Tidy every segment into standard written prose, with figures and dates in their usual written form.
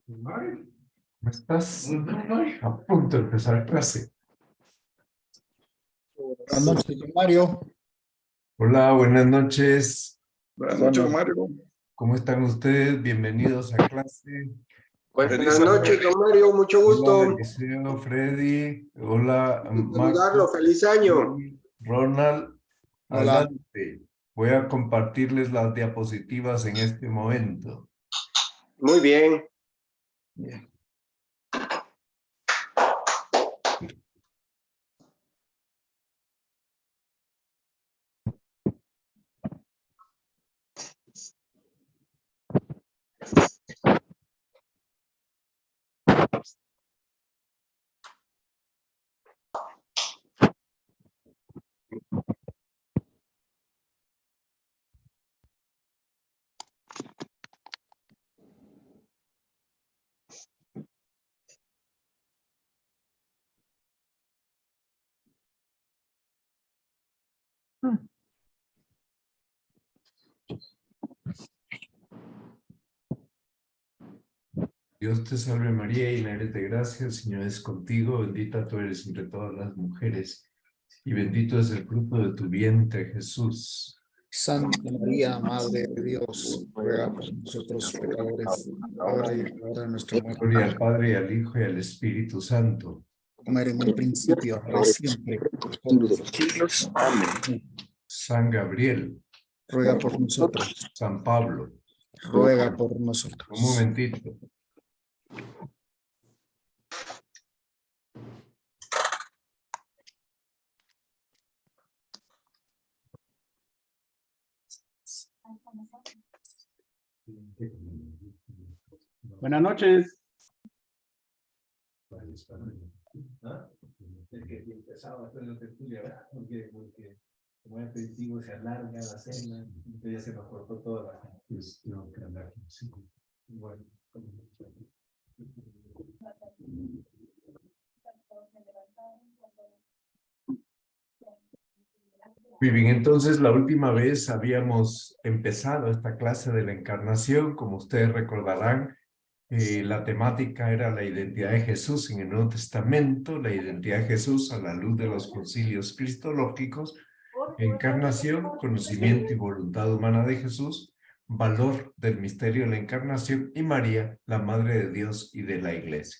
¿Cómo estás? A punto de empezar clase. Buenas noches, don Mario. Hola, buenas noches. Buenas noches, don Mario. ¿Cómo están ustedes? Bienvenidos a clase. Buenas noches, don Mario, mucho gusto. Hola, Eliseo, Freddy. Hola, Saludarlo, Marco. feliz año. Ronald, Hola. adelante. Voy a compartirles las diapositivas en este momento. Muy bien. Dios te salve María, llena eres de gracia, el Señor es contigo, bendita tú eres entre todas las mujeres, y bendito es el fruto de tu vientre, Jesús. Santa María, Madre de Dios, ruega por nosotros pecadores, ahora y en la hora de nuestra muerte. Gloria al Padre, y al Hijo, y al Espíritu Santo. Como era en un principio, ahora y siempre, por los siglos. Amén. San Gabriel, Ruega por nosotros, San Pablo. ruega por nosotros. Un momentito. Buenas noches. Porque como es aperitivo se alarga la cena, entonces ya se nos cortó toda la cena. Bueno. Muy bien, entonces la última vez habíamos empezado esta clase de la encarnación, como ustedes recordarán, la temática era la identidad de Jesús en el Nuevo Testamento, la identidad de Jesús a la luz de los concilios cristológicos, encarnación, conocimiento y voluntad humana de Jesús, valor del misterio de la encarnación y María, la Madre de Dios y de la Iglesia.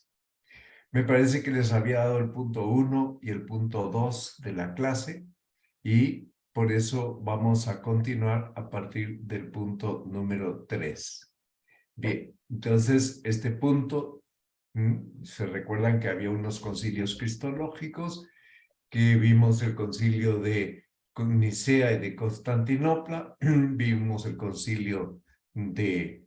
Me parece que les había dado el punto 1 y el punto 2 de la clase y por eso vamos a continuar a partir del punto número 3. Bien, entonces este punto, se recuerdan que había unos concilios cristológicos, que vimos el concilio de Nicea y de Constantinopla, vimos el concilio de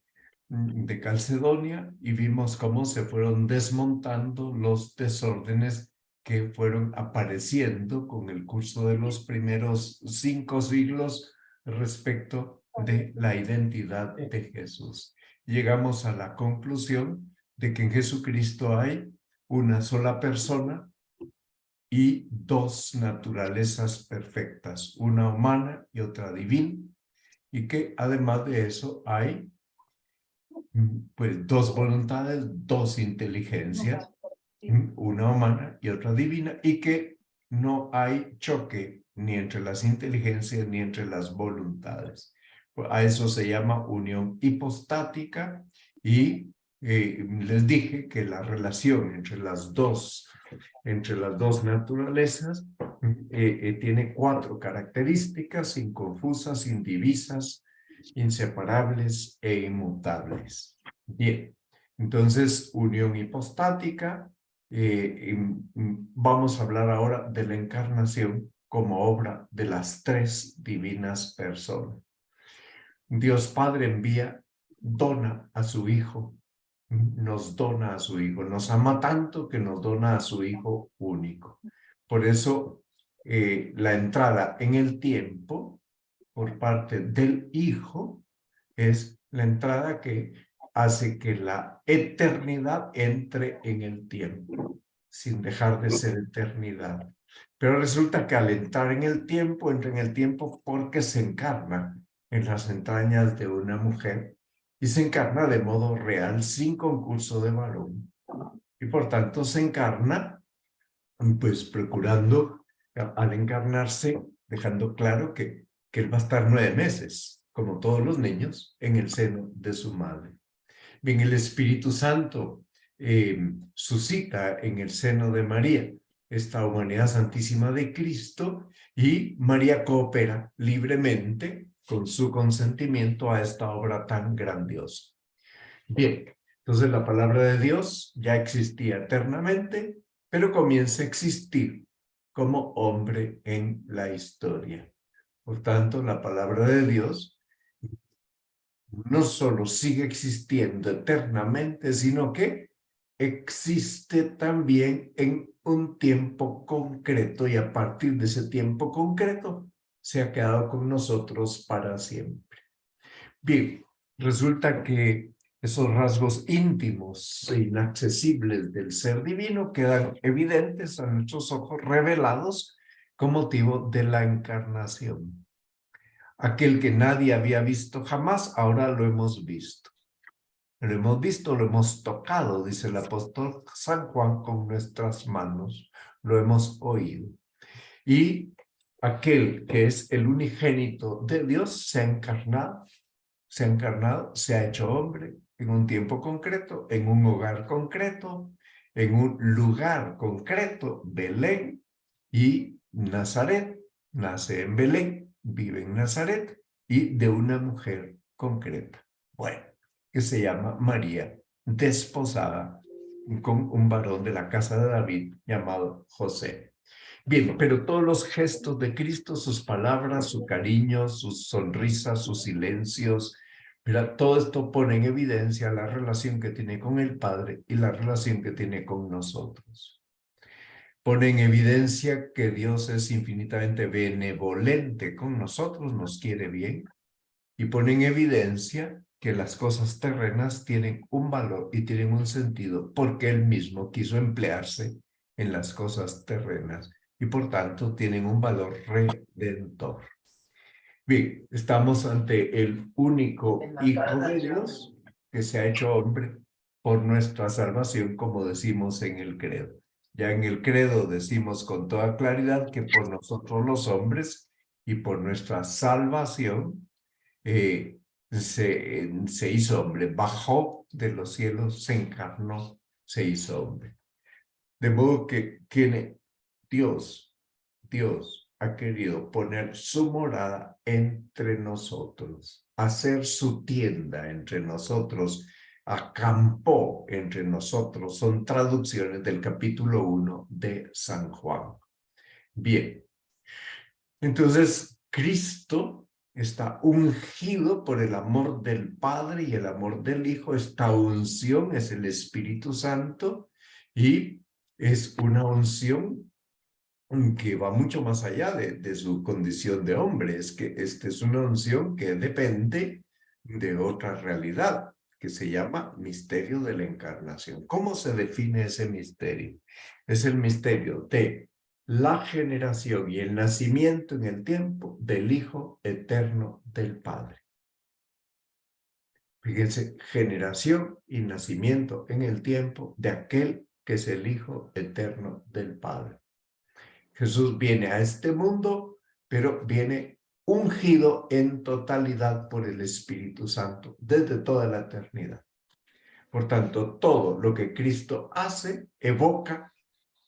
Calcedonia y vimos cómo se fueron desmontando los desórdenes que fueron apareciendo con el curso de los primeros 5 siglos respecto de la identidad de Jesús. Llegamos a la conclusión de que en Jesucristo hay una sola persona y 2 naturalezas perfectas, una humana y otra divina, y que además de eso hay pues 2 voluntades, 2 inteligencias, una humana y otra divina, y que no hay choque ni entre las inteligencias ni entre las voluntades. A eso se llama unión hipostática y les dije que la relación entre las dos naturalezas tiene 4 características inconfusas, indivisas, inseparables e inmutables. Bien, entonces unión hipostática. Vamos a hablar ahora de la encarnación como obra de las 3 divinas personas. Dios Padre dona a su Hijo, nos dona a su Hijo, nos ama tanto que nos dona a su Hijo único. Por eso la entrada en el tiempo por parte del Hijo es la entrada que hace que la eternidad entre en el tiempo, sin dejar de ser eternidad. Pero resulta que al entrar en el tiempo, entra en el tiempo porque se encarna. en las entrañas de una mujer y se encarna de modo real sin concurso de varón. Y por tanto se encarna, pues procurando al encarnarse, dejando claro que él va a estar 9 meses, como todos los niños, en el seno de su madre. Bien, el Espíritu Santo suscita en el seno de María esta humanidad santísima de Cristo y María coopera libremente con su consentimiento a esta obra tan grandiosa. Bien, entonces la palabra de Dios ya existía eternamente, pero comienza a existir como hombre en la historia. Por tanto, la palabra de Dios no solo sigue existiendo eternamente, sino que existe también en un tiempo concreto y a partir de ese tiempo concreto se ha quedado con nosotros para siempre. Bien, resulta que esos rasgos íntimos e inaccesibles del ser divino quedan evidentes a nuestros ojos, revelados con motivo de la encarnación. Aquel que nadie había visto jamás, ahora lo hemos visto. Lo hemos visto, lo hemos tocado, dice el apóstol San Juan, con nuestras manos. Lo hemos oído. Y aquel que es el unigénito de Dios se ha encarnado, se ha hecho hombre en un tiempo concreto, en un hogar concreto, en un lugar concreto, Belén y Nazaret. Nace en Belén, vive en Nazaret y de una mujer concreta. Bueno, que se llama María, desposada con un varón de la casa de David llamado José. Bien, pero todos los gestos de Cristo, sus palabras, su cariño, sus sonrisas, sus silencios, mira, todo esto pone en evidencia la relación que tiene con el Padre y la relación que tiene con nosotros. Pone en evidencia que Dios es infinitamente benevolente con nosotros, nos quiere bien, y pone en evidencia que las cosas terrenas tienen un valor y tienen un sentido porque Él mismo quiso emplearse en las cosas terrenas y por tanto tienen un valor redentor. Bien, estamos ante el único Hijo de Dios que se ha hecho hombre por nuestra salvación, como decimos en el credo. Ya en el credo decimos con toda claridad que por nosotros los hombres y por nuestra salvación se hizo hombre, bajó de los cielos, se encarnó, se hizo hombre. De modo que Dios ha querido poner su morada entre nosotros, hacer su tienda entre nosotros, acampó entre nosotros. Son traducciones del capítulo 1 de San Juan. Bien, entonces Cristo está ungido por el amor del Padre y el amor del Hijo. Esta unción es el Espíritu Santo y es una unción que va mucho más allá de su condición de hombre. Es que esta es una unción que depende de otra realidad que se llama misterio de la encarnación. ¿Cómo se define ese misterio? Es el misterio de la generación y el nacimiento en el tiempo del Hijo eterno del Padre. Fíjense, generación y nacimiento en el tiempo de aquel que es el Hijo eterno del Padre. Jesús viene a este mundo, pero viene ungido en totalidad por el Espíritu Santo desde toda la eternidad. Por tanto, todo lo que Cristo hace evoca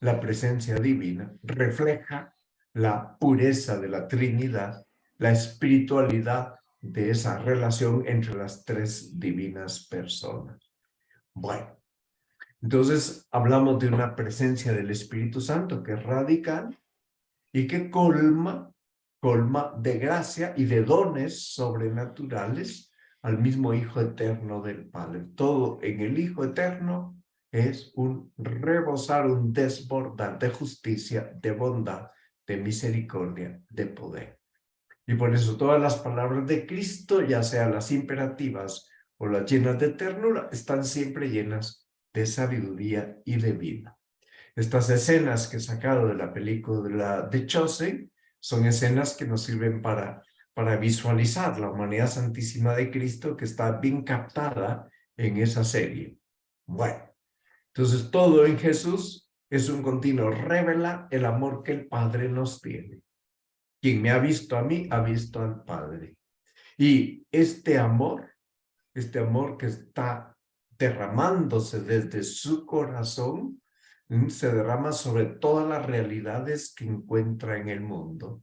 la presencia divina, refleja la pureza de la Trinidad, la espiritualidad de esa relación entre las tres divinas personas. Bueno, entonces hablamos de una presencia del Espíritu Santo que es radical y que colma de gracia y de dones sobrenaturales al mismo Hijo eterno del Padre. Todo en el Hijo eterno es un rebosar, un desbordar de justicia, de bondad, de misericordia, de poder. Y por eso todas las palabras de Cristo, ya sean las imperativas o las llenas de ternura, están siempre llenas de sabiduría y de vida. Estas escenas que he sacado de la película de Chosen son escenas que nos sirven para para visualizar la humanidad santísima de Cristo que está bien captada en esa serie. Bueno, entonces todo en Jesús es un continuo revela el amor que el Padre nos tiene. Quien me ha visto a mí, ha visto al Padre. Y este amor que está derramándose desde su corazón, se derrama sobre todas las realidades que encuentra en el mundo.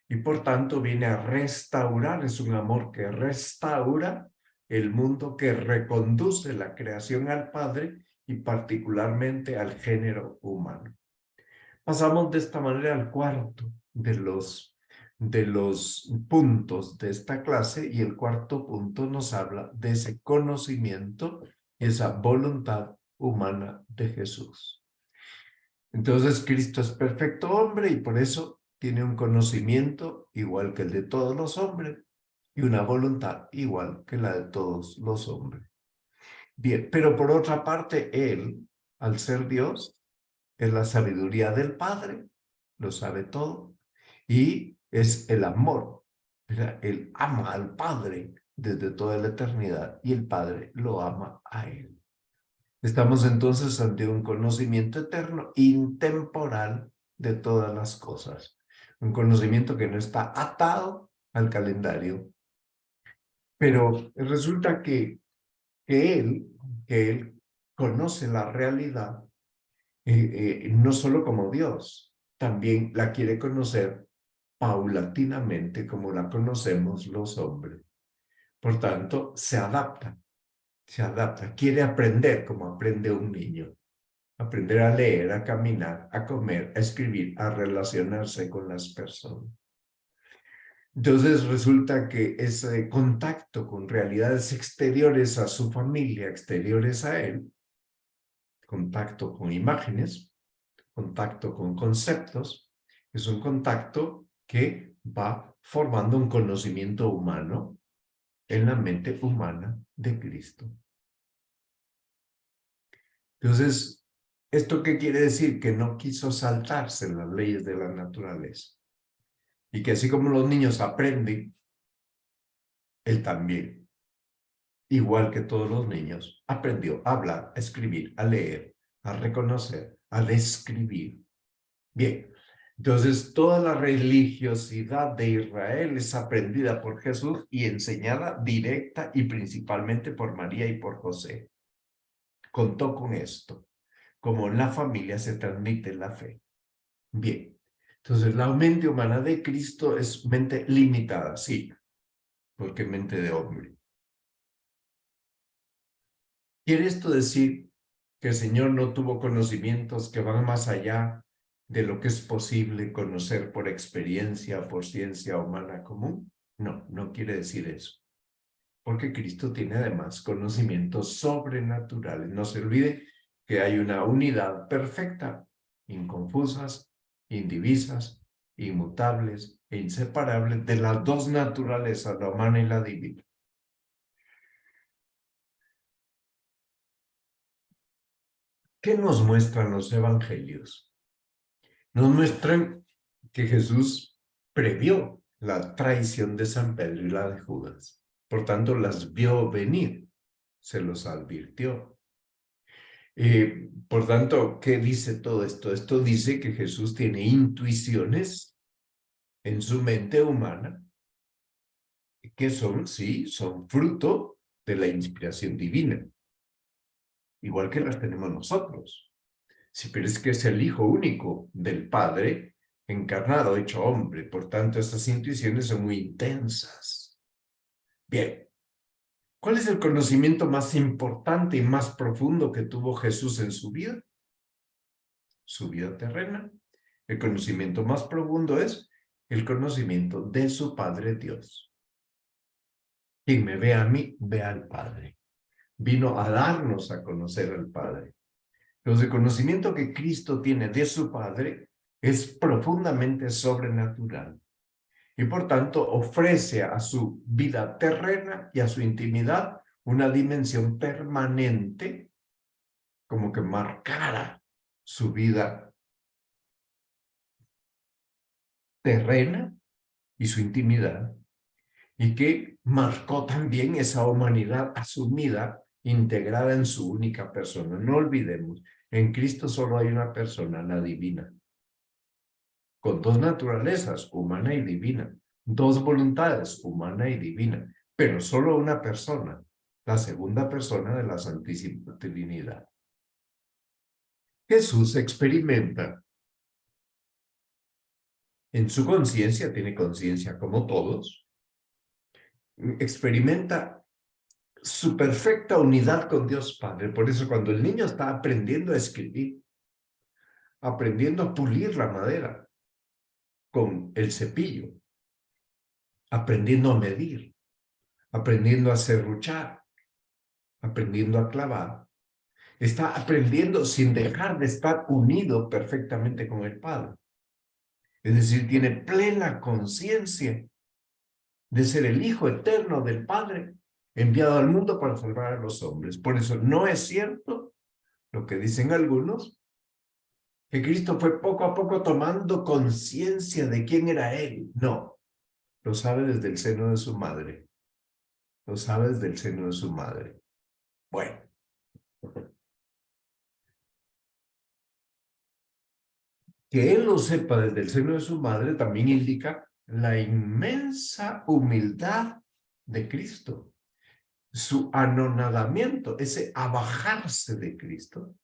Y por tanto viene a restaurar, es un amor que restaura el mundo, que reconduce la creación al Padre y particularmente al género humano. Pasamos de esta manera al cuarto de los puntos de esta clase, y el cuarto punto nos habla de ese conocimiento y esa voluntad humana de Jesús. Entonces Cristo es perfecto hombre y por eso tiene un conocimiento igual que el de todos los hombres y una voluntad igual que la de todos los hombres. Bien, pero por otra parte, él, al ser Dios, es la sabiduría del Padre, lo sabe todo, y es el amor. Él ama al Padre desde toda la eternidad y el Padre lo ama a él. Estamos entonces ante un conocimiento eterno, intemporal de todas las cosas. Un conocimiento que no está atado al calendario. Pero resulta que él conoce la realidad, no solo como Dios, también la quiere conocer paulatinamente como la conocemos los hombres. Por tanto, se adapta, quiere aprender como aprende un niño. Aprender a leer, a caminar, a comer, a escribir, a relacionarse con las personas. Entonces resulta que ese contacto con realidades exteriores a su familia, exteriores a él, contacto con imágenes, contacto con conceptos, es un contacto que va formando un conocimiento humano en la mente humana de Cristo. Entonces, ¿esto qué quiere decir? Que no quiso saltarse las leyes de la naturaleza. Y que así como los niños aprenden, él también, igual que todos los niños, aprendió a hablar, a escribir, a leer, a reconocer, a describir. Bien, entonces toda la religiosidad de Israel es aprendida por Jesús y enseñada directa y principalmente por María y por José. Contó con esto, como en la familia se transmite la fe. Bien, entonces la mente humana de Cristo es mente limitada, sí, porque mente de hombre. ¿Quiere esto decir que el Señor no tuvo conocimientos que van más allá de lo que es posible conocer por experiencia o por ciencia humana común? No, no quiere decir eso. Porque Cristo tiene además conocimientos sobrenaturales. No se olvide que hay una unidad perfecta, inconfusas, indivisas, inmutables e inseparables de las dos naturalezas, la humana y la divina. ¿Qué nos muestran los evangelios? Nos muestran que Jesús previó la traición de San Pedro y la de Judas. Por tanto, las vio venir, se los advirtió. Por tanto, ¿qué dice todo esto? Esto dice que Jesús tiene intuiciones en su mente humana que son, sí, son fruto de la inspiración divina. Igual que las tenemos nosotros. Sí, pero es que es el Hijo único del Padre, encarnado, hecho hombre. Por tanto, estas intuiciones son muy intensas. Bien. ¿Cuál es el conocimiento más importante y más profundo que tuvo Jesús en su vida? Su vida terrena. El conocimiento más profundo es el conocimiento de su Padre Dios. Quien me ve a mí, ve al Padre. Vino a darnos a conocer al Padre. Entonces, el conocimiento que Cristo tiene de su Padre es profundamente sobrenatural. Y por tanto, ofrece a su vida terrena y a su intimidad una dimensión permanente, como que marcara su vida terrena y su intimidad, y que marcó también esa humanidad asumida, integrada en su única persona. No olvidemos, en Cristo solo hay una persona, la divina, con dos naturalezas, humana y divina, dos voluntades, humana y divina, pero solo una persona, la segunda persona de la Santísima Trinidad. Jesús experimenta en su conciencia, tiene conciencia como todos, experimenta su perfecta unidad con Dios Padre. Por eso cuando el niño está aprendiendo a escribir, aprendiendo a pulir la madera con el cepillo, aprendiendo a medir, aprendiendo a serruchar, aprendiendo a clavar, está aprendiendo sin dejar de estar unido perfectamente con el Padre. Es decir, tiene plena conciencia de ser el Hijo eterno del Padre, enviado al mundo para salvar a los hombres. Por eso no es cierto lo que dicen algunos, que Cristo fue poco a poco tomando conciencia de quién era Él. No, lo sabe desde el seno de su madre. Lo sabe desde el seno de su madre. Bueno. Que Él lo sepa desde el seno de su madre también indica la inmensa humildad de Cristo. Su anonadamiento, ese abajarse de Cristo.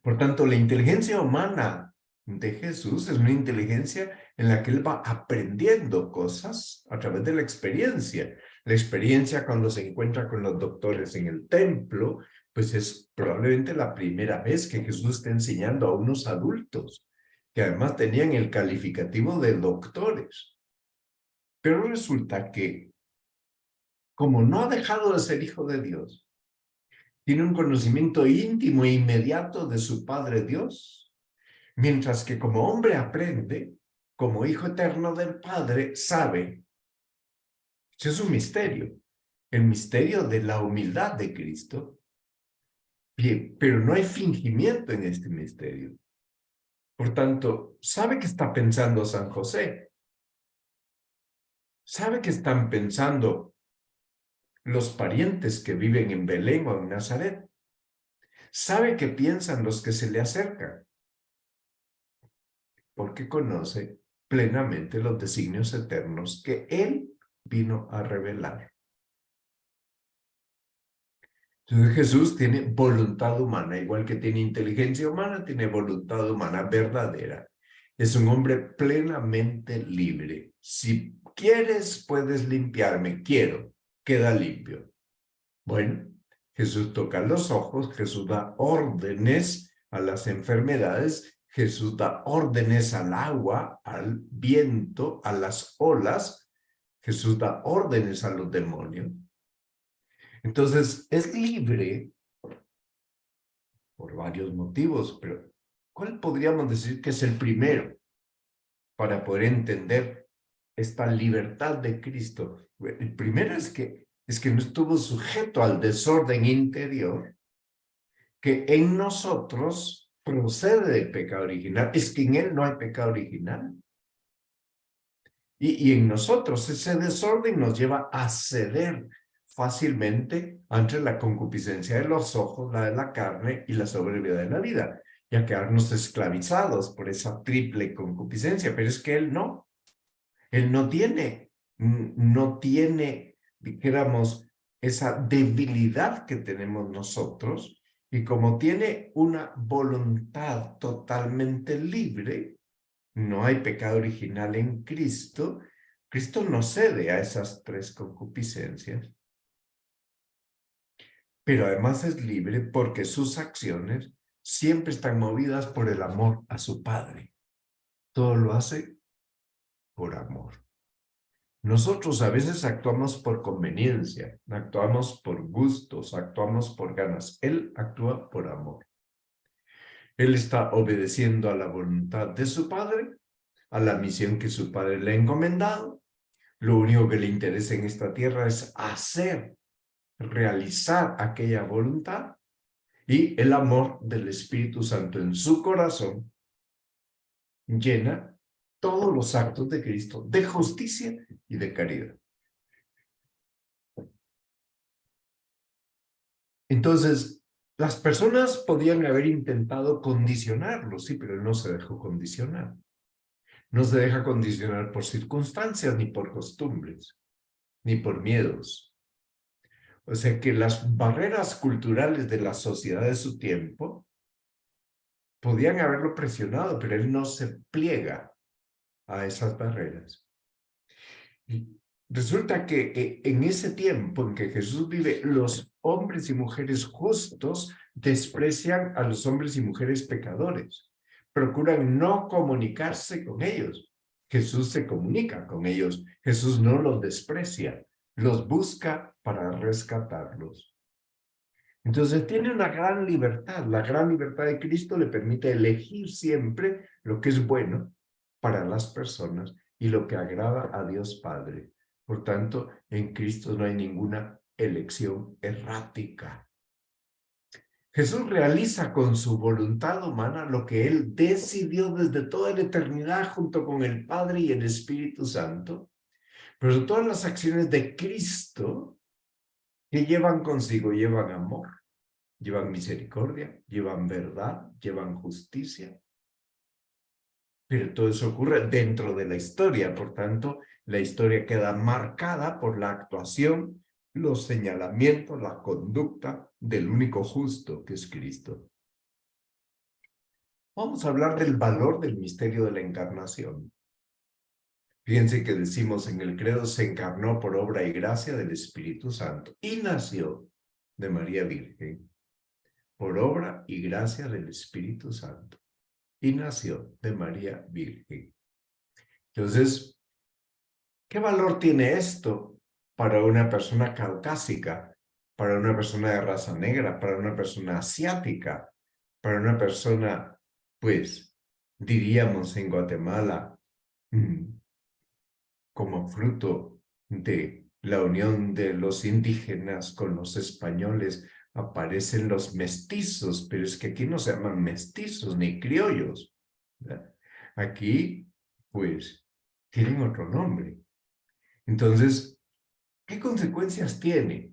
Por tanto, la inteligencia humana de Jesús es una inteligencia en la que Él va aprendiendo cosas a través de la experiencia. La experiencia cuando se encuentra con los doctores en el templo, pues es probablemente la primera vez que Jesús está enseñando a unos adultos, que además tenían el calificativo de doctores. Pero resulta que, como no ha dejado de ser hijo de Dios, tiene un conocimiento íntimo e inmediato de su Padre Dios, mientras que como hombre aprende, como hijo eterno del Padre, sabe. Ese es un misterio, el misterio de la humildad de Cristo. Bien, pero no hay fingimiento en este misterio. Por tanto, sabe que está pensando San José. Sabe que están pensando los parientes que viven en Belén o en Nazaret. Sabe que piensan los que se le acercan, porque conoce plenamente los designios eternos que Él vino a revelar. Entonces Jesús tiene voluntad humana, igual que tiene inteligencia humana, tiene voluntad humana verdadera. Es un hombre plenamente libre. Si quieres, puedes limpiarme. Quiero, queda limpio. Bueno, Jesús toca los ojos, Jesús da órdenes a las enfermedades, Jesús da órdenes al agua, al viento, a las olas, Jesús da órdenes a los demonios. Entonces, es libre por varios motivos, pero ¿cuál podríamos decir que es el primero para poder entender esta libertad de Cristo? El primero es que no estuvo sujeto al desorden interior que en nosotros procede del pecado original. Es que en Él no hay pecado original. Y en nosotros ese desorden nos lleva a ceder fácilmente ante la concupiscencia de los ojos, la de la carne y la soberbia de la vida, y a quedarnos esclavizados por esa triple concupiscencia. Pero es que Él no tiene, dijéramos, esa debilidad que tenemos nosotros, y como tiene una voluntad totalmente libre, no hay pecado original en Cristo, Cristo no cede a esas tres concupiscencias. Pero además es libre porque sus acciones siempre están movidas por el amor a su Padre. Todo lo hace por amor. Nosotros a veces actuamos por conveniencia, actuamos por gustos, actuamos por ganas. Él actúa por amor. Él está obedeciendo a la voluntad de su Padre, a la misión que su Padre le ha encomendado. Lo único que le interesa en esta tierra es realizar aquella voluntad, y el amor del Espíritu Santo en su corazón llena todos los actos de Cristo de justicia y de caridad. Entonces, las personas podían haber intentado condicionarlo, sí, pero él no se dejó condicionar. No se deja condicionar por circunstancias, ni por costumbres, ni por miedos. O sea que las barreras culturales de la sociedad de su tiempo podían haberlo presionado, pero él no se pliega a esas barreras. Y resulta que en ese tiempo en que Jesús vive, los hombres y mujeres justos desprecian a los hombres y mujeres pecadores. Procuran no comunicarse con ellos. Jesús se comunica con ellos. Jesús no los desprecia. Los busca para rescatarlos. Entonces tiene una gran libertad. La gran libertad de Cristo le permite elegir siempre lo que es bueno para las personas y lo que agrada a Dios Padre. Por tanto, en Cristo no hay ninguna elección errática. Jesús realiza con su voluntad humana lo que Él decidió desde toda la eternidad junto con el Padre y el Espíritu Santo. Pero todas las acciones de Cristo que llevan consigo, llevan amor, llevan misericordia, llevan verdad, llevan justicia. Pero todo eso ocurre dentro de la historia, por tanto, la historia queda marcada por la actuación, los señalamientos, la conducta del único justo que es Cristo. Vamos a hablar del valor del misterio de la encarnación. Fíjense que decimos en el credo, se encarnó por obra y gracia del Espíritu Santo y nació de María Virgen, por obra y gracia del Espíritu Santo. Y nació de María Virgen. Entonces, ¿qué valor tiene esto para una persona caucásica, para una persona de raza negra, para una persona asiática, para una persona, pues, diríamos en Guatemala, como fruto de la unión de los indígenas con los españoles, aparecen los mestizos, pero es que aquí no se llaman mestizos ni criollos, ¿verdad? Aquí, pues, tienen otro nombre. Entonces, ¿qué consecuencias tiene?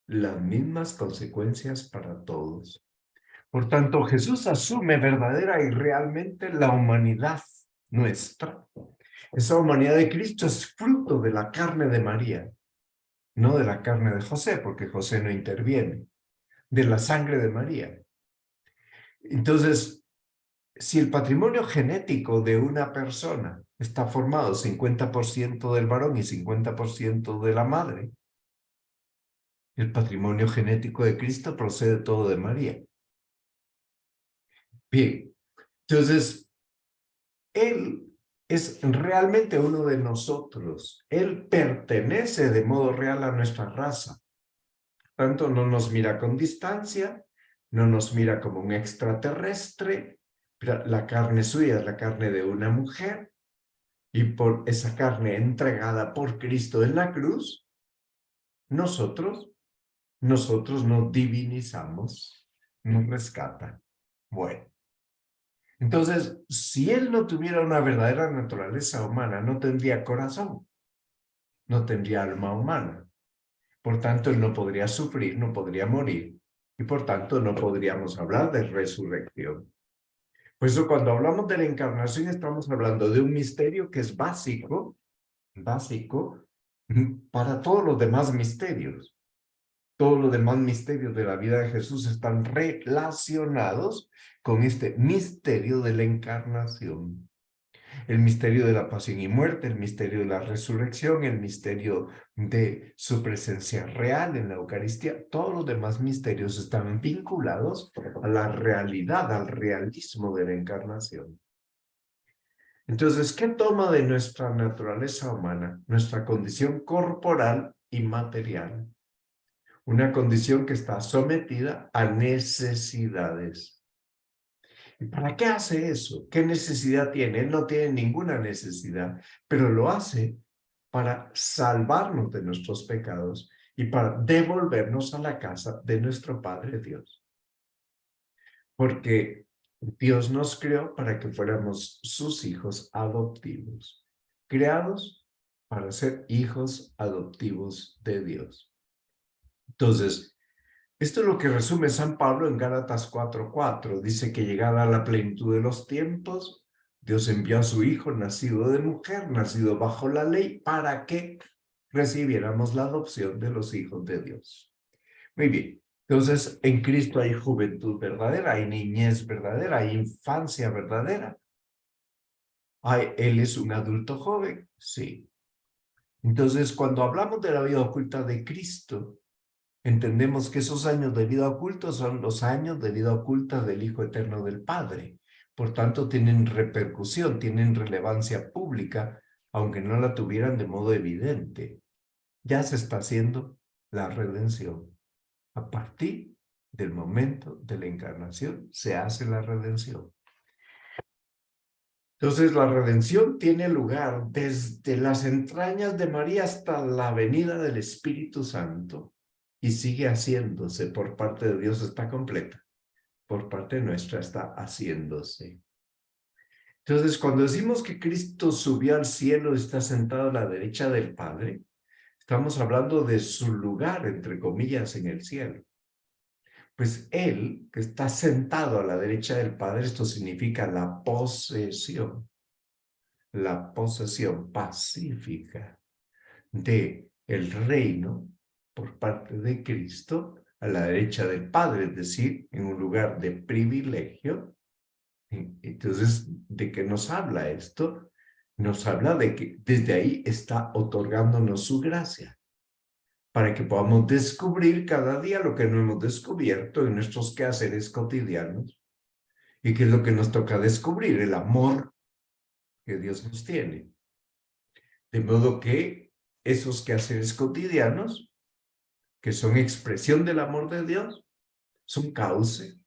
Las mismas consecuencias para todos. Por tanto, Jesús asume verdadera y realmente la humanidad nuestra. Esa humanidad de Cristo es fruto de la carne de María, no de la carne de José, porque José no interviene, de la sangre de María. Entonces, si el patrimonio genético de una persona está formado 50% del varón y 50% de la madre, el patrimonio genético de Cristo procede todo de María. Bien, entonces, Él es realmente uno de nosotros. Él pertenece de modo real a nuestra raza. Tanto no nos mira con distancia, no nos mira como un extraterrestre, pero la carne suya es la carne de una mujer, y por esa carne entregada por Cristo en la cruz, nosotros nos divinizamos, nos rescata. Bueno, entonces, si Él no tuviera una verdadera naturaleza humana, no tendría corazón, no tendría alma humana. Por tanto, Él no podría sufrir, no podría morir, y por tanto no podríamos hablar de resurrección. Por eso cuando hablamos de la encarnación estamos hablando de un misterio que es básico para todos los demás misterios. Todos los demás misterios de la vida de Jesús están relacionados con este misterio de la encarnación. El misterio de la pasión y muerte, el misterio de la resurrección, el misterio de su presencia real en la Eucaristía, todos los demás misterios están vinculados a la realidad, al realismo de la encarnación. Entonces, ¿qué toma de nuestra naturaleza humana? Nuestra condición corporal y material. Una condición que está sometida a necesidades. ¿Y para qué hace eso? ¿Qué necesidad tiene? Él no tiene ninguna necesidad, pero lo hace para salvarnos de nuestros pecados y para devolvernos a la casa de nuestro Padre Dios. Porque Dios nos creó para que fuéramos sus hijos adoptivos, creados para ser hijos adoptivos de Dios. Entonces, esto es lo que resume San Pablo en Gálatas 4:4. Dice que llegada la plenitud de los tiempos, Dios envió a su Hijo, nacido de mujer, nacido bajo la ley, para que recibiéramos la adopción de los hijos de Dios. Muy bien. Entonces, en Cristo hay juventud verdadera, hay niñez verdadera, hay infancia verdadera. Él es un adulto joven, sí. Entonces, cuando hablamos de la vida oculta de Cristo, entendemos que esos años de vida oculta son los años de vida oculta del Hijo Eterno del Padre. Por tanto, tienen repercusión, tienen relevancia pública, aunque no la tuvieran de modo evidente. Ya se está haciendo la redención. A partir del momento de la encarnación se hace la redención. Entonces, la redención tiene lugar desde las entrañas de María hasta la venida del Espíritu Santo y sigue haciéndose. Por parte de Dios está completa, por parte nuestra está haciéndose. Entonces, cuando decimos que Cristo subió al cielo y está sentado a la derecha del Padre, estamos hablando de su lugar, entre comillas, en el cielo. Pues Él, que está sentado a la derecha del Padre, esto significa la posesión pacífica de el reino por parte de Cristo a la derecha del Padre, es decir, en un lugar de privilegio. Entonces, ¿de qué nos habla esto? Nos habla de que desde ahí está otorgándonos su gracia, para que podamos descubrir cada día lo que no hemos descubierto en nuestros quehaceres cotidianos. ¿Y qué es lo que nos toca descubrir? El amor que Dios nos tiene. De modo que esos quehaceres cotidianos, que son expresión del amor de Dios, son cauce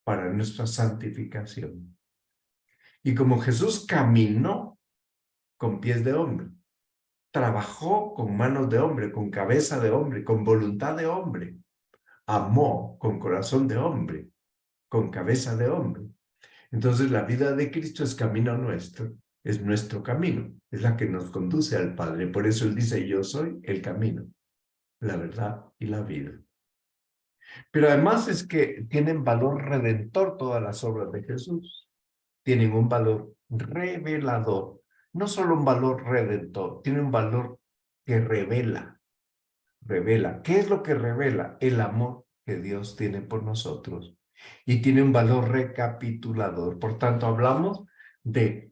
para nuestra santificación. Y como Jesús caminó con pies de hombre, trabajó con manos de hombre, con cabeza de hombre, con voluntad de hombre, amó con corazón de hombre, con cabeza de hombre. Entonces la vida de Cristo es camino nuestro, es nuestro camino, es la que nos conduce al Padre. Por eso Él dice, yo soy el camino, la verdad y la vida. Pero además es que tienen valor redentor todas las obras de Jesús. Tienen un valor revelador, no solo un valor redentor, tiene un valor que revela. ¿Qué es lo que revela? El amor que Dios tiene por nosotros. Y tiene un valor recapitulador. Por tanto, hablamos de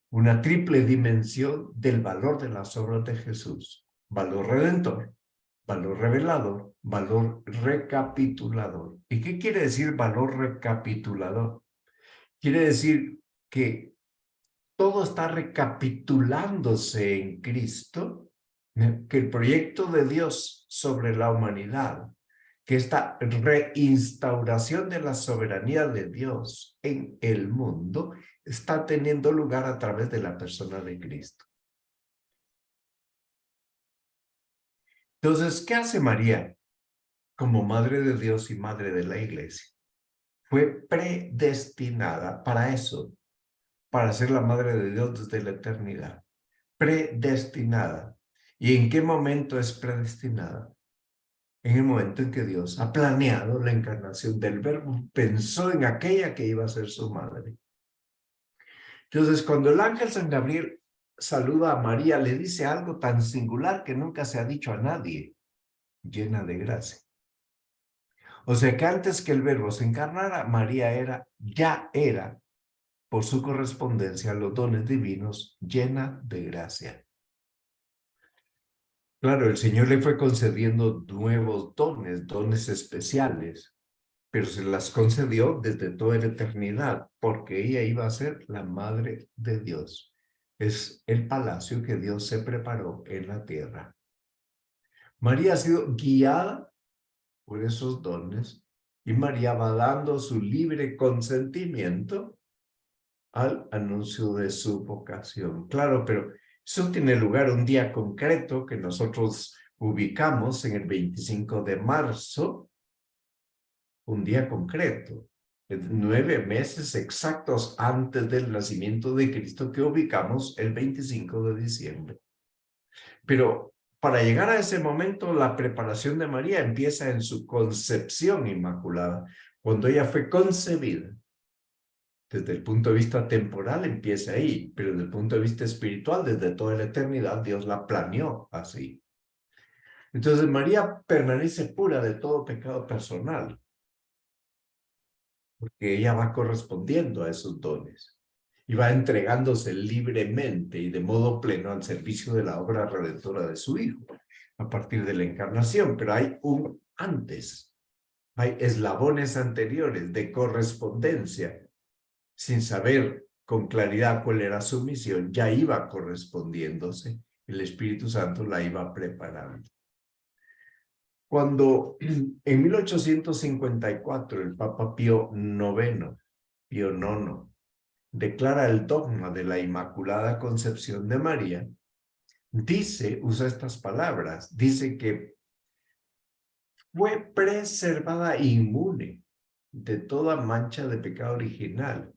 una triple dimensión del valor de las obras de Jesús. Valor redentor, valor revelador, valor recapitulador. ¿Y qué quiere decir valor recapitulador? Quiere decir que todo está recapitulándose en Cristo, que el proyecto de Dios sobre la humanidad, que esta reinstauración de la soberanía de Dios en el mundo, está teniendo lugar a través de la persona de Cristo. Entonces, ¿qué hace María como Madre de Dios y Madre de la Iglesia? Fue predestinada para eso, para ser la Madre de Dios desde la eternidad. Predestinada. ¿Y en qué momento es predestinada? En el momento en que Dios ha planeado la encarnación del Verbo, pensó en aquella que iba a ser su madre. Entonces, cuando el ángel San Gabriel saluda a María, le dice algo tan singular que nunca se ha dicho a nadie, llena de gracia. O sea que antes que el Verbo se encarnara, María ya era, por su correspondencia a los dones divinos, llena de gracia. Claro, el Señor le fue concediendo nuevos dones especiales, pero se las concedió desde toda la eternidad, porque ella iba a ser la Madre de Dios. Es el palacio que Dios se preparó en la tierra. María ha sido guiada por esos dones y María va dando su libre consentimiento al anuncio de su vocación. Claro, pero eso tiene lugar un día concreto que nosotros ubicamos en el 25 de marzo, un día concreto. 9 meses exactos antes del nacimiento de Cristo, que ubicamos el 25 de diciembre. Pero para llegar a ese momento, la preparación de María empieza en su concepción inmaculada, cuando ella fue concebida. Desde el punto de vista temporal empieza ahí, pero desde el punto de vista espiritual, desde toda la eternidad, Dios la planeó así. Entonces María permanece pura de todo pecado personal, porque ella va correspondiendo a esos dones y va entregándose libremente y de modo pleno al servicio de la obra redentora de su Hijo, a partir de la encarnación. Pero hay un antes, hay eslabones anteriores de correspondencia. Sin saber con claridad cuál era su misión, ya iba correspondiéndose. El Espíritu Santo la iba preparando. Cuando en 1854 el Papa Pío IX, declara el dogma de la Inmaculada Concepción de María, usa estas palabras, dice que fue preservada inmune de toda mancha de pecado original.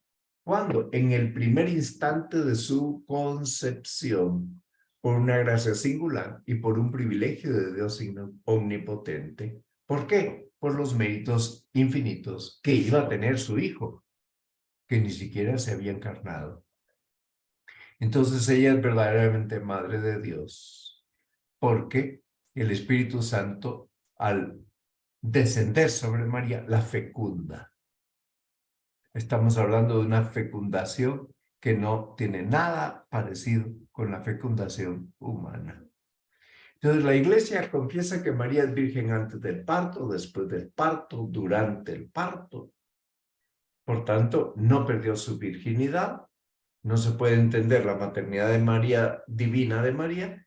Cuando en el primer instante de su concepción, por una gracia singular y por un privilegio de Dios omnipotente. ¿Por qué? Por los méritos infinitos que iba a tener su Hijo, que ni siquiera se había encarnado. Entonces ella es verdaderamente Madre de Dios, porque el Espíritu Santo, al descender sobre María, la fecunda. Estamos hablando de una fecundación que no tiene nada parecido con la fecundación humana. Entonces la Iglesia confiesa que María es virgen antes del parto, después del parto, durante el parto. Por tanto, no perdió su virginidad. No se puede entender la maternidad de María, divina de María,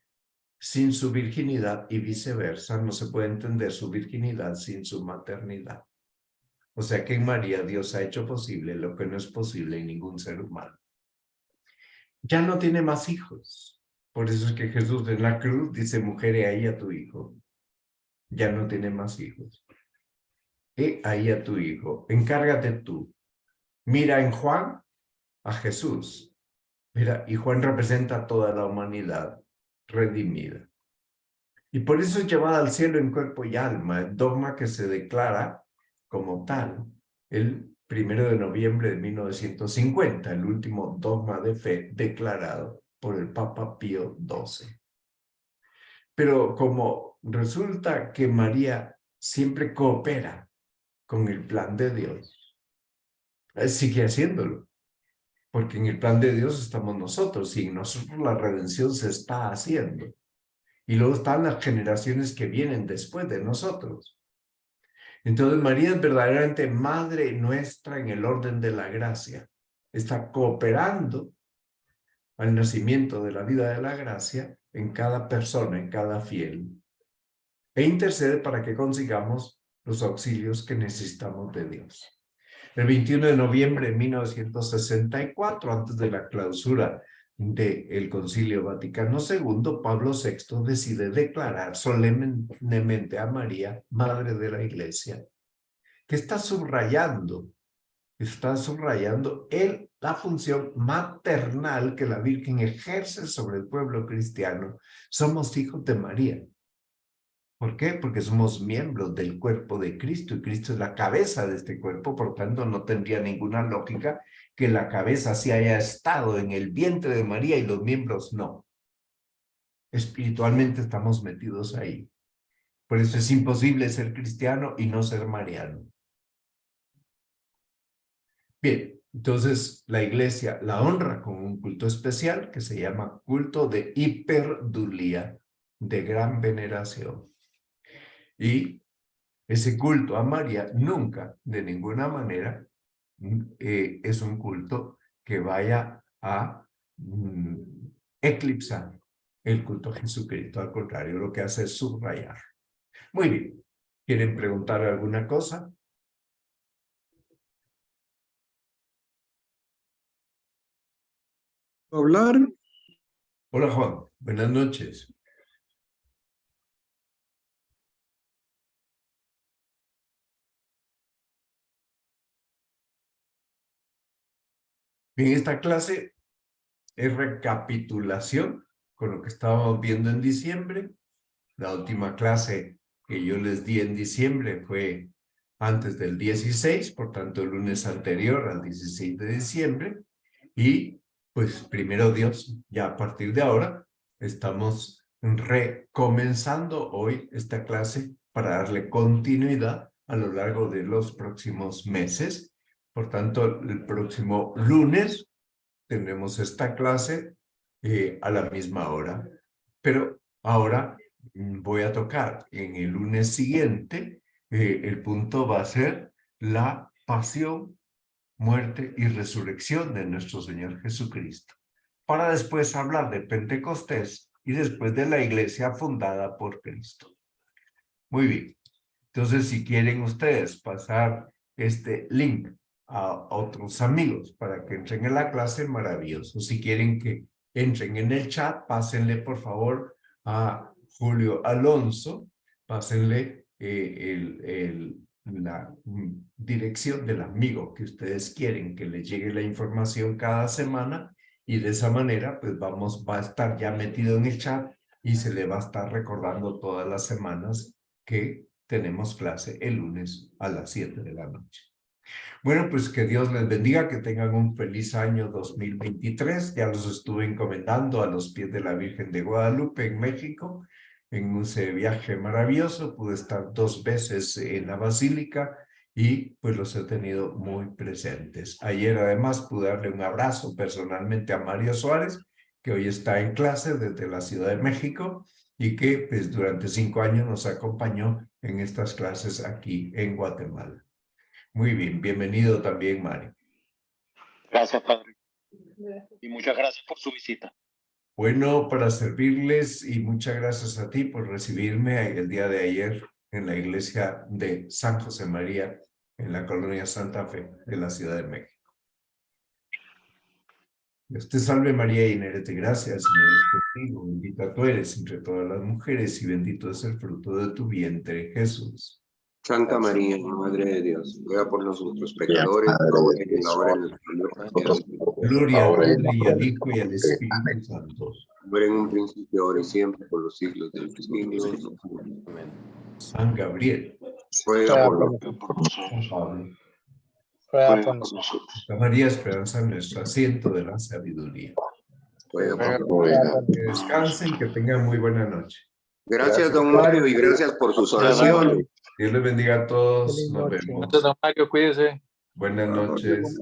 sin su virginidad y viceversa. No se puede entender su virginidad sin su maternidad. O sea que en María Dios ha hecho posible lo que no es posible en ningún ser humano. Ya no tiene más hijos. Por eso es que Jesús en la cruz dice, mujer, he ahí a tu hijo. Ya no tiene más hijos. He ahí a tu hijo. Encárgate tú. Mira en Juan a Jesús. Mira, y Juan representa a toda la humanidad redimida. Y por eso es llevada al cielo en cuerpo y alma, el dogma que se declara como tal el 1 de noviembre de 1950, el último dogma de fe declarado por el Papa Pío XII. Pero como resulta que María siempre coopera con el plan de Dios, sigue haciéndolo, porque en el plan de Dios estamos nosotros y en nosotros la redención se está haciendo. Y luego están las generaciones que vienen después de nosotros. Entonces María es verdaderamente Madre nuestra en el orden de la gracia. Está cooperando al nacimiento de la vida de la gracia en cada persona, en cada fiel. E intercede para que consigamos los auxilios que necesitamos de Dios. El 21 de noviembre de 1964, antes de la clausura del Concilio Vaticano II, Pablo VI decide declarar solemnemente a María, Madre de la Iglesia, que está subrayando la función maternal que la Virgen ejerce sobre el pueblo cristiano. Somos hijos de María. ¿Por qué? Porque somos miembros del cuerpo de Cristo y Cristo es la cabeza de este cuerpo, por tanto no tendría ninguna lógica que la cabeza sí haya estado en el vientre de María y los miembros no. Espiritualmente estamos metidos ahí. Por eso es imposible ser cristiano y no ser mariano. Bien, entonces la Iglesia la honra con un culto especial que se llama culto de hiperdulía, de gran veneración. Y ese culto a María nunca, de ninguna manera, es un culto que vaya a eclipsar el culto a Jesucristo. Al contrario, lo que hace es subrayar. Muy bien. ¿Quieren preguntar alguna cosa? Hablar. Hola, Juan. Buenas noches. Bien, esta clase es recapitulación con lo que estábamos viendo en diciembre. La última clase que yo les di en diciembre fue antes del 16, por tanto el lunes anterior al 16 de diciembre. Y pues primero Dios, ya a partir de ahora estamos recomenzando hoy esta clase para darle continuidad a lo largo de los próximos meses. Por tanto, el próximo lunes tendremos esta clase a la misma hora. Pero ahora voy a tocar en el lunes siguiente, el punto va a ser la pasión, muerte y resurrección de nuestro Señor Jesucristo, para después hablar de Pentecostés y después de la iglesia fundada por Cristo. Muy bien. Entonces, si quieren ustedes pasar este link a otros amigos para que entren en la clase, maravilloso. Si quieren que entren en el chat, pásenle por favor a Julio Alonso, pásenle la dirección del amigo que ustedes quieren que les llegue la información cada semana, y de esa manera pues va a estar ya metido en el chat y se le va a estar recordando todas las semanas que tenemos clase el lunes a las 7 de la noche. Bueno, pues que Dios les bendiga, que tengan un feliz año 2023. Ya los estuve encomendando a los pies de la Virgen de Guadalupe en México, en un viaje maravilloso. Pude estar 2 veces en la Basílica y pues los he tenido muy presentes. Ayer además pude darle un abrazo personalmente a Mario Suárez, que hoy está en clase desde la Ciudad de México y que pues durante 5 años nos acompañó en estas clases aquí en Guatemala. Muy bien, bienvenido también, Mario. Gracias, padre. Y muchas gracias por su visita. Bueno, para servirles, y muchas gracias a ti por recibirme el día de ayer en la iglesia de San José María, en la colonia Santa Fe de la Ciudad de México. Dios te salve María, llena eres de gracia, el Señor es contigo, bendita tú eres entre todas las mujeres y bendito es el fruto de tu vientre, Jesús. Santa María, Madre de Dios, ruega por nosotros pecadores, ahora y en la hora de nuestra muerte. Gloria al Padre y al Hijo y al Espíritu Santo. Muere en un principio, ahora y siempre, por los siglos de los siglos. Amén. San Gabriel. Ruega por nosotros. San Pablo. Ruega por nosotros. Santa María Esperanza, nuestro asiento de la sabiduría. Ruega por nosotros. Que descansen, que tengan muy buena noche. Gracias, don Mario, y gracias por sus oraciones. Dios les bendiga a todos. Nos vemos. Don Mario, cuídese. Buenas noches.